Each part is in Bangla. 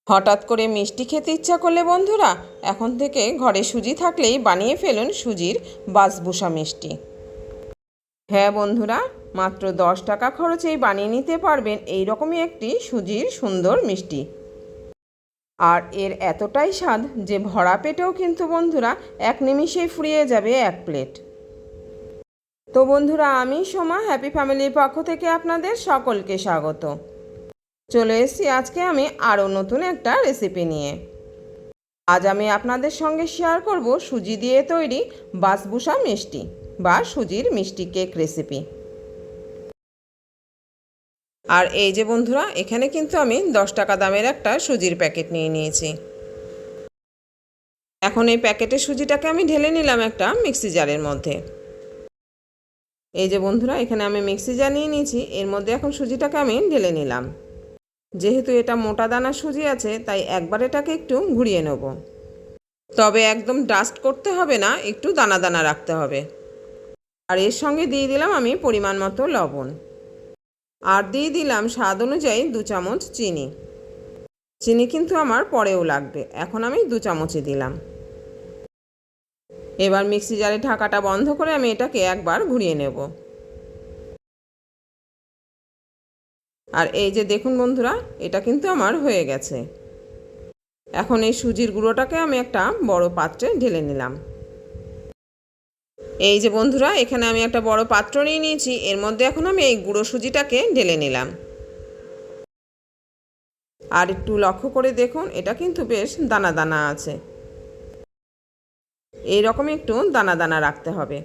হঠাৎ করে মিষ্টি খেতে ইচ্ছা করলে বন্ধুরা এখন থেকে ঘরে সুজি থাকলেই বানিয়ে ফেলুন সুজির বাসবুসা মিষ্টি। হ্যাঁ বন্ধুরা, মাত্র 10 টাকা খরচেই বানিয়ে নিতে পারবেন এই রকমই একটি সুজির সুন্দর মিষ্টি। আর এর এতটাই স্বাদ যে ভরা পেটেও কিন্তু বন্ধুরা এক নিমিষেই ফুরিয়ে যাবে এক প্লেট। তো বন্ধুরা, আমি সোমা হ্যাপি ফ্যামিলির পক্ষ থেকে আপনাদের সকলকে স্বাগত। চলে এসেছি আজকে আমি আরও নতুন একটা রেসিপি নিয়ে। আজ আমি আপনাদের সঙ্গে শেয়ার করব সুজি দিয়ে তৈরি বাসবুসা মিষ্টি বা সুজির মিষ্টি কেক রেসিপি। আর এই যে বন্ধুরা, এখানে কিন্তু আমি 10 টাকা দামের একটা সুজির প্যাকেট নিয়ে নিয়েছি। এখন এই প্যাকেটের সুজিটাকে আমি ঢেলে নিলাম একটা মিক্সি জারের মধ্যে। এই যে বন্ধুরা, এখানে আমি মিক্সি জার নিয়ে নিয়েছি, এর মধ্যে এখন সুজিটাকে আমি ঢেলে নিলাম। যেহেতু এটা মোটা দানার সুজি আছে তাই একবার এটাকে একটু ঘুরিয়ে নেব। তবে একদম ডাস্ট করতে হবে না, একটু দানা দানা রাখতে হবে। আর এর সঙ্গে দিয়ে দিলাম আমি পরিমাণ মতো লবণ, আর দিয়ে দিলাম স্বাদ অনুযায়ী 2 চামচ চিনি। চিনি কিন্তু আমার পরেও লাগবে, এখন আমি 2 চামচই দিলাম। এবার মিক্সি জারে ঢাকাটা বন্ধ করে আমি এটাকে একবার ঘুরিয়ে নেব। আর এই যে দেখুন বন্ধুরা, এটা কিন্তু আমার হয়ে গেছে। এখন এই সুজির গুঁড়োটাকে আমি একটা বড় পাত্রে ঢেলে নিলাম। এই যে বন্ধুরা, এখানে আমি একটা বড় পাত্র নিয়ে নিয়েছি, এর মধ্যে এখন আমি এই গুঁড়ো সুজিটাকে ঢেলে নিলাম। আর একটু লক্ষ্য করে দেখুন, এটা কিন্তু বেশ দানা দানা আছে। এই রকম একটু দানা দানা রাখতে হবে।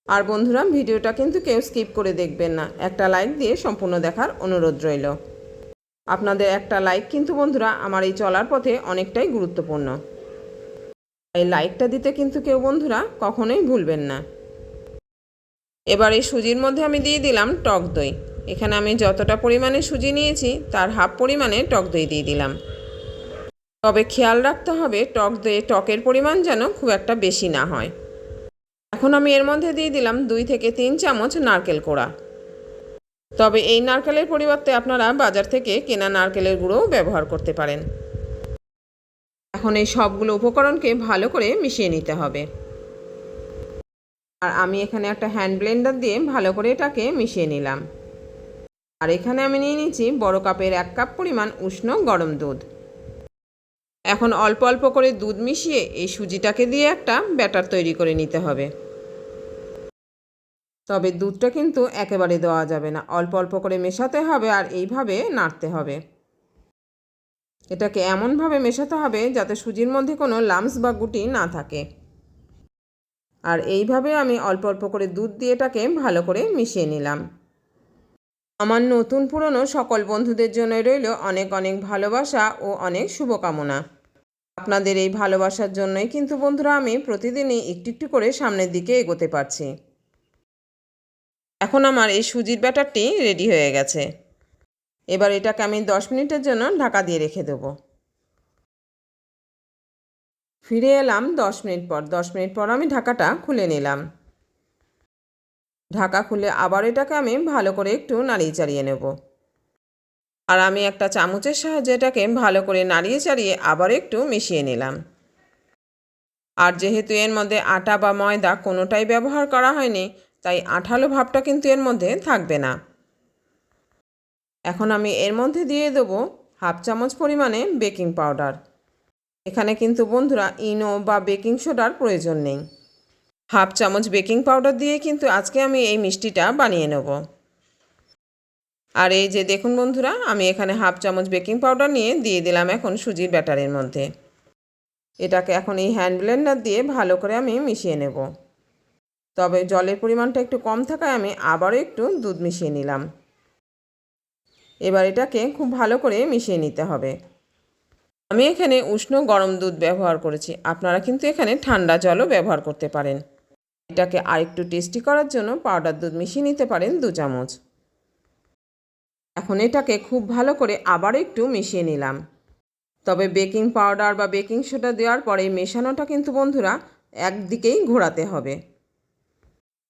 আর বন্ধুরা, ভিডিওটা কিন্তু কেউ স্কিপ করে দেখবেন না, একটা লাইক দিয়ে সম্পূর্ণ দেখার অনুরোধ রইল। আপনাদের একটা লাইক কিন্তু বন্ধুরা আমার এই চলার পথে অনেকটাই গুরুত্বপূর্ণ। এই লাইকটা দিতে কিন্তু কেউ বন্ধুরা কখনোই ভুলবেন না। এবার এই সুজির মধ্যে আমি দিয়ে দিলাম টক দই। এখানে আমি যতটা পরিমাণে সুজি নিয়েছি তার হাফ পরিমাণে টক দই দিয়ে দিলাম। তবে খেয়াল রাখতে হবে টক দইয়ে টকের পরিমাণ যেন খুব একটা বেশি না হয়। এখন আমি এর মধ্যে দিয়ে দিলাম 2 থেকে 3 চামচ নারকেল কোড়া। তবে এই নারকেলের পরিবর্তে আপনারা বাজার থেকে কেনা নারকেলের গুঁড়োও ব্যবহার করতে পারেন। এখন এই সবগুলো উপকরণকে ভালো করে মিশিয়ে নিতে হবে। আর আমি এখানে একটা হ্যান্ড ব্লেন্ডার দিয়ে ভালো করে এটাকে মিশিয়ে নিলাম। আর এখানে আমি নিয়ে নিয়েছি বড় কাপের 1 কাপ পরিমাণ উষ্ণ গরম দুধ। এখন অল্প অল্প করে দুধ মিশিয়ে এই সুজিটাকে দিয়ে একটা ব্যাটার তৈরি করে নিতে হবে। তবে দুধটা কিন্তু একেবারে দেওয়া যাবে না, অল্প অল্প করে মেশাতে হবে আর এইভাবে নাড়তে হবে। এটাকে এমনভাবে মেশাতে হবে যাতে সুজির মধ্যে কোনো লাম্পস বা গুটি না থাকে। আর এইভাবে আমি অল্প অল্প করে দুধ দিয়ে এটাকে ভালো করে মিশিয়ে নিলাম। আমার নতুন পুরনো সকল বন্ধুদের জন্য রইল অনেক অনেক ভালোবাসা ও অনেক শুভকামনা। আপনাদের এই ভালোবাসার জন্যই কিন্তু বন্ধুরা আমি প্রতিদিনই একটু একটু করে সামনের দিকে এগোতে পারছি। এখন আমার এই সুজির ব্যাটারটি রেডি হয়ে গেছে। এবার এটাকে আমি 10 মিনিটের জন্য ঢাকা দিয়ে রেখে দেব। ফিরে এলাম 10 মিনিট পর। 10 মিনিট পর আমি ঢাকাটা খুলে নিলাম। ঢাকা খুলে আবার এটাকে আমি ভালো করে একটু নাড়িয়ে চাড়িয়ে নেব। আর আমি একটা চামচের সাহায্যে এটাকে ভালো করে নাড়িয়ে চাড়িয়ে আবার একটু মিশিয়ে নিলাম। আর যেহেতু এর মধ্যে আটা বা ময়দা কোনোটাই ব্যবহার করা হয়নি তাই আঠালো ভাবটা কিন্তু এর মধ্যে থাকবে না। এখন আমি এর মধ্যে দিয়ে দেবো হাফ চামচ পরিমাণে বেকিং পাউডার। এখানে কিন্তু বন্ধুরা ইনো বা বেকিং সোডার প্রয়োজন নেই। হাফ চামচ বেকিং পাউডার দিয়ে কিন্তু আজকে আমি এই মিষ্টিটা বানিয়ে নেব। আর এই যে দেখুন বন্ধুরা, আমি এখানে হাফ চামচ বেকিং পাউডার নিয়ে দিয়ে দিলাম এখন সুজির ব্যাটারের মধ্যে। এটাকে এখন এই হ্যান্ড ব্লেন্ডার দিয়ে ভালো করে আমি মিশিয়ে নেব। তবে জলের পরিমাণটা একটু কম থাকায় আমি আবারও একটু দুধ মিশিয়ে নিলাম। এবার এটাকে খুব ভালো করে মিশিয়ে নিতে হবে। আমি এখানে উষ্ণ গরম দুধ ব্যবহার করেছি, আপনারা কিন্তু এখানে ঠান্ডা জলও ব্যবহার করতে পারেন। এটাকে আরেকটু টেস্টি করার জন্য পাউডার দুধ মিশিয়ে নিতে পারেন 2 চামচ। এখন এটাকে খুব ভালো করে আবার একটু মিশিয়ে নিলাম। তবে বেকিং পাউডার বা বেকিং সোডা দেওয়ার পরে মেশানোটা কিন্তু বন্ধুরা একদিকেই ঘোরাতে হবে।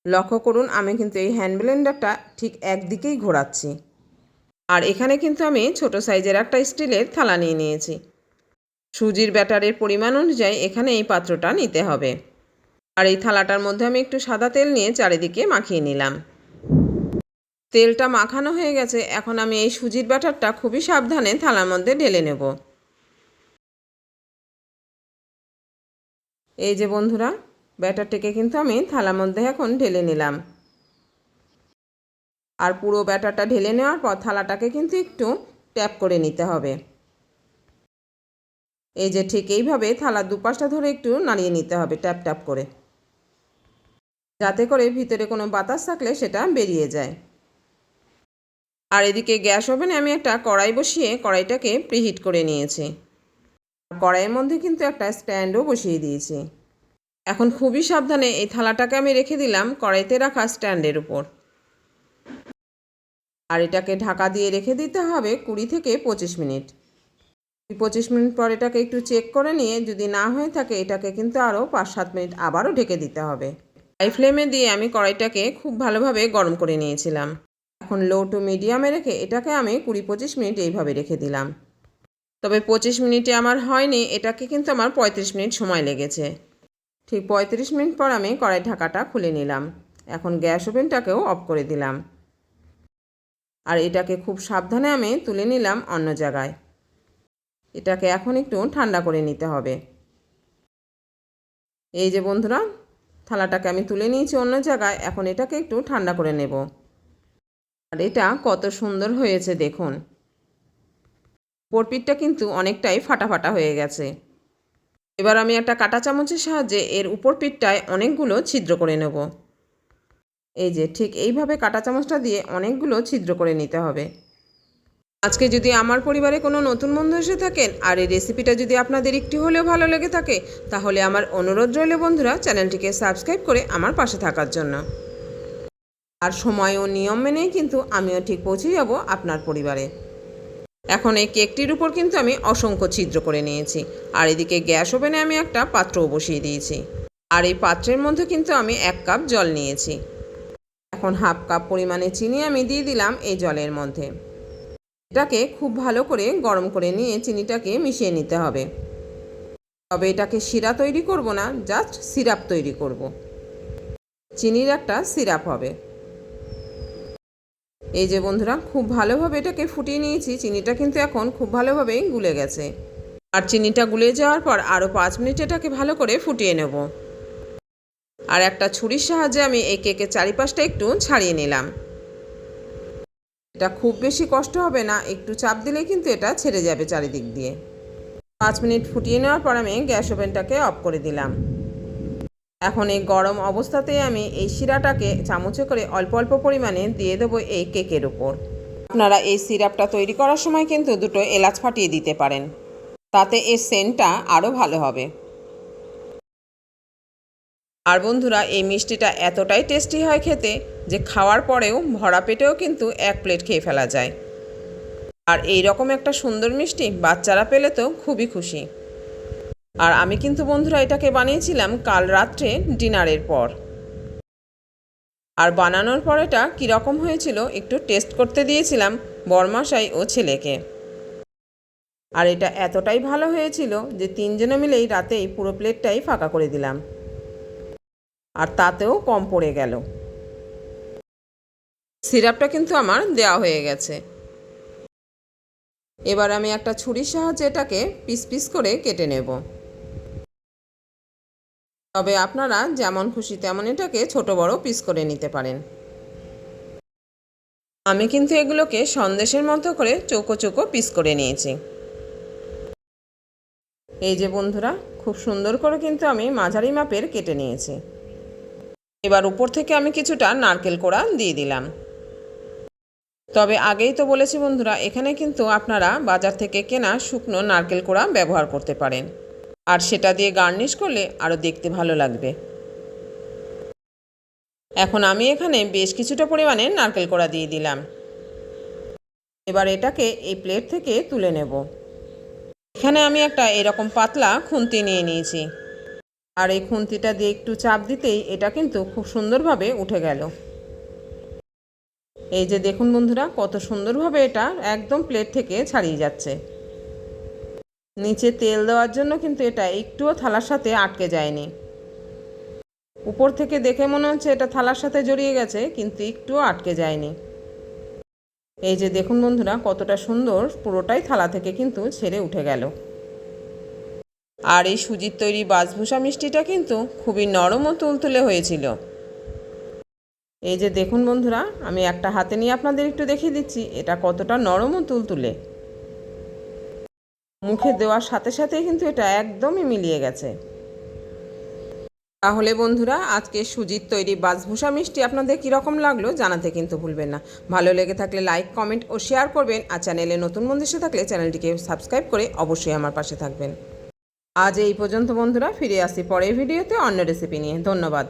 লক্ষ্য করুন, আমি কিন্তু এই হ্যান্ড ব্লেন্ডারটা ঠিক একদিকেই ঘোরাচ্ছি। আর এখানে কিন্তু আমি ছোট সাইজের একটা স্টিলের থালা নিয়ে নিয়েছি। সুজির ব্যাটারের পরিমাণ অনুযায়ী এখানে এই পাত্রটা নিতে হবে। আর এই থালাটার মধ্যে আমি একটু সাদা তেল নিয়ে চারিদিকে মাখিয়ে নিলাম। তেলটা মাখানো হয়ে গেছে। এখন আমি এই সুজির ব্যাটারটা খুবই সাবধানে থালার মধ্যে ঢেলে নেব। এই যে বন্ধুরা, ব্যাটারটিকে কিন্তু আমি থালার মধ্যে এখন ঢেলে নিলাম। আর পুরো ব্যাটারটা ঢেলে নেওয়ার পর থালাটাকে কিন্তু একটু ট্যাপ করে নিতে হবে। এই যে ঠিক এইভাবে থালার দুপাশটা ধরে একটু নাড়িয়ে নিতে হবে ট্যাপ ট্যাপ করে, যাতে করে ভিতরে কোনো বাতাস থাকলে সেটা বেরিয়ে যায়। আর এদিকে গ্যাস ওভেনে আমি একটা কড়াই বসিয়ে কড়াইটাকে প্রিহিট করে নিয়েছি। কড়াইয়ের মধ্যে কিন্তু একটা স্ট্যান্ডও বসিয়ে দিয়েছি। এখন খুবই সাবধানে এই থালাটাকে আমি রেখে দিলাম কড়াইতে রাখা স্ট্যান্ডের উপর। আর এটাকে ঢাকা দিয়ে রেখে দিতে হবে 20 থেকে 25 মিনিট। 25 মিনিট পর এটাকে একটু চেক করে নিয়ে যদি না হয়ে থাকে এটাকে কিন্তু আরও 5-7 মিনিট আবারও ঢেকে দিতে হবে। হাই ফ্লেমে দিয়ে আমি কড়াইটাকে খুব ভালোভাবে গরম করে নিয়েছিলাম। এখন লো টু মিডিয়ামে রেখে এটাকে আমি 20-25 মিনিট এইভাবে রেখে দিলাম। তবে 25 মিনিটে আমার হয়নি, এটাকে কিন্তু আমার 35 মিনিট সময় লেগেছে। ঠিক 35 মিনিট পর আমি কড়াই ঢাকাটা খুলে নিলাম। এখন গ্যাস ওভেনটাকেও অফ করে দিলাম। আর এটাকে খুব সাবধানে আমি তুলে নিলাম অন্য জায়গায়। এটাকে এখন একটু ঠান্ডা করে নিতে হবে। এই যে বন্ধুরা, থালাটাকে আমি তুলে নিয়েছি অন্য জায়গায়। এখন এটাকে একটু ঠান্ডা করে নেব। আর এটা কত সুন্দর হয়েছে দেখুন। উপর পিঠটা কিন্তু অনেকটাই ফাটা ফাটা হয়ে গেছে। এবার আমি একটা কাঁটা চামচের সাহায্যে এর উপর পিঠটায় অনেকগুলো ছিদ্র করে নেব। এই যে ঠিক এইভাবে কাঁটা চামচটা দিয়ে অনেকগুলো ছিদ্র করে নিতে হবে। আজকে যদি আমার পরিবারে কোনো নতুন বন্ধু এসে থাকেন আর এই রেসিপিটা যদি আপনাদের একটু হলেও ভালো লেগে থাকে, তাহলে আমার অনুরোধ রইল বন্ধুরা, চ্যানেলটিকে সাবস্ক্রাইব করে আমার পাশে থাকার জন্য। আর সময় ও নিয়ম মেনেই কিন্তু আমিও ঠিক পৌঁছে যাব আপনার পরিবারে। এখন এই কেকটির উপর কিন্তু আমি অসংখ্য ছিদ্র করে নিয়েছি। আর এদিকে গ্যাস ওভেনে আমি একটা পাত্রও বসিয়ে দিয়েছি। আর এই পাত্রের মধ্যে কিন্তু আমি 1 কাপ জল নিয়েছি। এখন হাফ কাপ পরিমাণে চিনি আমি দিয়ে দিলাম এই জলের মধ্যে। এটাকে খুব ভালো করে গরম করে নিয়ে চিনিটাকে মিশিয়ে নিতে হবে। তবে এটাকে শিরা তৈরি করব না, জাস্ট সিরাপ তৈরি করব। চিনির একটা সিরাপ হবে। এই যে বন্ধুরা, খুব ভালোভাবে এটাকে ফুটিয়ে নিয়েছি। চিনিটা কিন্তু এখন খুব ভালোভাবেই গুলে গেছে। আর চিনিটা গুলে যাওয়ার পর আরও 5 মিনিট এটাকে ভালো করে ফুটিয়ে নেব। আর একটা ছুরির সাহায্যে আমি এই কেকের চারিপাশটা একটু ছাড়িয়ে নিলাম। এটা খুব বেশি কষ্ট হবে না, একটু চাপ দিলেই কিন্তু এটা ছেড়ে যাবে চারিদিক দিয়ে। 5 মিনিট ফুটিয়ে নেওয়ার পর আমি গ্যাস ওভেনটাকে অফ করে দিলাম। এখন এই গরম অবস্থাতেই আমি এই শিরাটাকে চামচে করে অল্প অল্প পরিমাণে দিয়ে দেবো এই কেকের উপর। আপনারা এই সিরাপটা তৈরি করার সময় কিন্তু 2টো এলাচ ফাটিয়ে দিতে পারেন, তাতে এর সেন্টটা আরও ভালো হবে। আর বন্ধুরা, এই মিষ্টিটা এতটাই টেস্টি হয় খেতে যে খাওয়ার পরেও ভরা পেটেও কিন্তু 1 প্লেট খেয়ে ফেলা যায়। আর এই রকম একটা সুন্দর মিষ্টি বাচ্চারা পেলে তো খুবই খুশি। আর আমি কিন্তু বন্ধুরা এটাকে বানিয়েছিলাম কাল রাত্রে ডিনারের পর। আর বানানোর পর এটা কীরকম হয়েছিল একটু টেস্ট করতে দিয়েছিলাম বরমশাই ও ছেলেকে। আর এটা এতটাই ভালো হয়েছিল যে 3 জনে মিলেই রাতেই পুরো প্লেটটাই ফাঁকা করে দিলাম। আর তাতেও কম পড়ে গেল। সিরাপটা কিন্তু আমার দেওয়া হয়ে গেছে। এবার আমি একটা ছুরির সাহায্যে এটাকে পিস পিস করে কেটে নেব। তবে আপনারা যেমন খুশি তেমন এটাকে ছোট বড় পিস করে নিতে পারেন। আমি কিন্তু এগুলোকে সন্দেশের মতো করে চৌকো চৌকো পিস করে নিয়েছি। এই যে বন্ধুরা, খুব সুন্দর করে কিন্তু আমি মাঝারি মাপের কেটে নিয়েছি। এবার উপর থেকে আমি কিছুটা নারকেল কোড়া দিয়ে দিলাম। তবে আগেই তো বলেছি বন্ধুরা, এখানে কিন্তু আপনারা বাজার থেকে কেনা শুকনো নারকেল কোড়া ব্যবহার করতে পারেন। আর সেটা দিয়ে গার্নিশ করলে আরও দেখতে ভালো লাগবে। এখন আমি এখানে বেশ কিছুটা পরিমাণে নারকেল কোড়া দিয়ে দিলাম। এবার এটাকে এই প্লেট থেকে তুলে নেব। এখানে আমি একটা এরকম পাতলা খুন্তি নিয়ে নিয়েছি। আর এই খুন্তিটা দিয়ে একটু চাপ দিতেই এটা কিন্তু খুব সুন্দরভাবে উঠে গেল। এই যে দেখুন বন্ধুরা, কত সুন্দরভাবে এটা একদম প্লেট থেকে ছাড়িয়ে যাচ্ছে। নিচে তেল দেওয়ার জন্য কিন্তু এটা একটুও থালার সাথে আটকে যায়নি। উপর থেকে দেখে মনে হচ্ছে এটা থালার সাথে জড়িয়ে গেছে, কিন্তু একটুও আটকে যায়নি। এই যে দেখুন বন্ধুরা, কতটা সুন্দর পুরোটাই থালা থেকে কিন্তু ছেড়ে উঠে গেল। আর এই সুজির তৈরি বাসভূষা মিষ্টিটা কিন্তু খুবই নরম ও তুলতুলে হয়েছিল। এই যে দেখুন বন্ধুরা, আমি একটা হাতে নিয়ে আপনাদের একটু দেখিয়ে দিচ্ছি এটা কতটা নরম ও তুলতুলে। মুখে দেওয়ার সাথে সাথে কিন্তু এটা একদমই মিলিয়ে গেছে। তাহলে বন্ধুরা, আজকে সুজির তৈরি বাসভূষা মিষ্টি আপনাদের কীরকম লাগলো জানাতে কিন্তু ভুলবেন না। ভালো লেগে থাকলে লাইক, কমেন্ট ও শেয়ার করবেন। আর চ্যানেলে নতুন বন্ধু এসে থাকলে চ্যানেলটিকে সাবস্ক্রাইব করে অবশ্যই আমার পাশে থাকবেন। আজ এই পর্যন্ত বন্ধুরা, ফিরে আসি পরের ভিডিওতে অন্য রেসিপি নিয়ে। ধন্যবাদ।